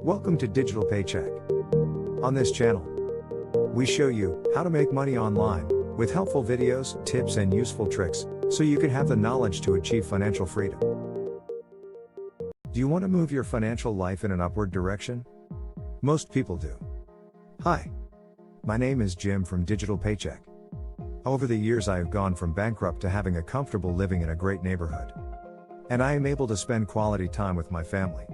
Welcome to Digital Paycheck. On this channel, we show you how to make money online with helpful videos, tips, and useful tricks so you can have the knowledge to achieve financial freedom. Do you want to move your financial life in an upward direction? Most people do. Hi, my name is Jim from Digital Paycheck. Over the years, I have gone from bankrupt to having a comfortable living in a great neighborhood. And I am able to spend quality time with my family.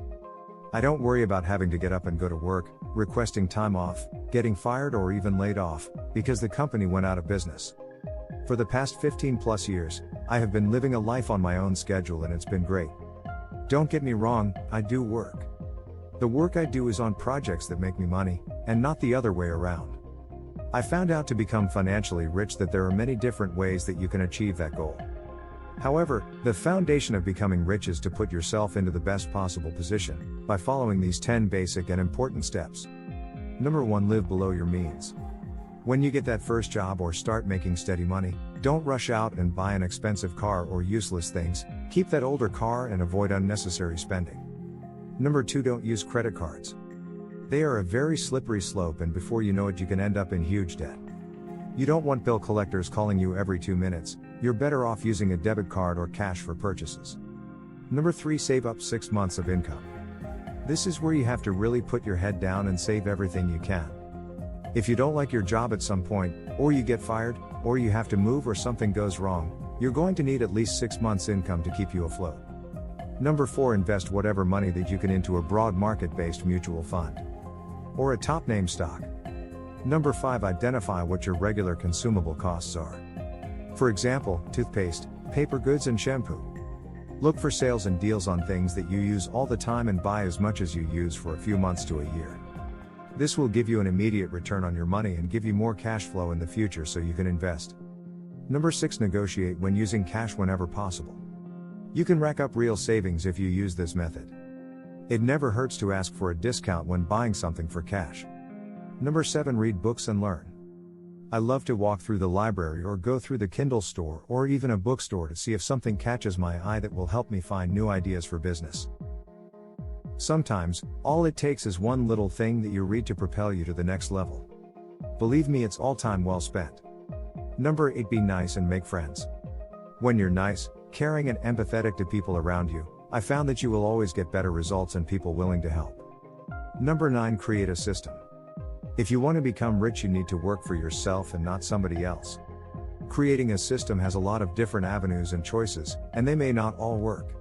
I don't worry about having to get up and go to work, requesting time off, getting fired, or even laid off, because the company went out of business. For the past 15 plus years, I have been living a life on my own schedule, and it's been great. Don't get me wrong, I do work. The work I do is on projects that make me money, and not the other way around. I found out to become financially rich that there are many different ways that you can achieve that goal. However, the foundation of becoming rich is to put yourself into the best possible position by following these 10 basic and important steps. Number 1, live below your means. When you get that first job or start making steady money, don't rush out and buy an expensive car or useless things. Keep that older car and avoid unnecessary spending. Number 2, don't use credit cards. They are a very slippery slope, and before you know it, you can end up in huge debt. You don't want bill collectors calling you every 2 minutes. You're better off using a debit card or cash for purchases. Number 3, save up 6 months of income. This is where you have to really put your head down and save everything you can. If you don't like your job at some point, or you get fired, or you have to move, or something goes wrong, you're going to need at least 6 months' income to keep you afloat. Number 4, invest whatever money that you can into a broad market-based mutual fund or a top-name stock. Number 5, identify what your regular consumable costs are. For example, toothpaste, paper goods, and shampoo. Look for sales and deals on things that you use all the time and buy as much as you use for a few months to a year. This will give you an immediate return on your money and give you more cash flow in the future so you can invest. Number 6, negotiate when using cash whenever possible. You can rack up real savings if you use this method. It never hurts to ask for a discount when buying something for cash. Number 7, read books and learn. I love to walk through the library or go through the Kindle store or even a bookstore to see if something catches my eye that will help me find new ideas for business. Sometimes, all it takes is one little thing that you read to propel you to the next level. Believe me, it's all time well spent. Number 8, be nice and make friends. When you're nice, caring, and empathetic to people around you, I found that you will always get better results and people willing to help. Number 9, create a system. If you want to become rich, you need to work for yourself and not somebody else. Creating a system has a lot of different avenues and choices, and they may not all work.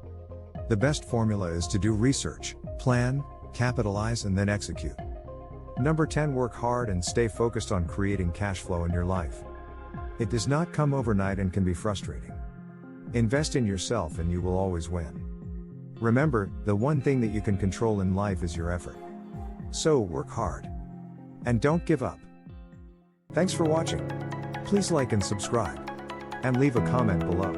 The best formula is to do research, plan, capitalize, and then execute. Number 10, work hard and stay focused on creating cash flow in your life. It does not come overnight and can be frustrating. Invest in yourself and you will always win. Remember, the one thing that you can control in life is your effort. So work hard. And don't give up. Thanks for watching. Please like and subscribe. And leave a comment below.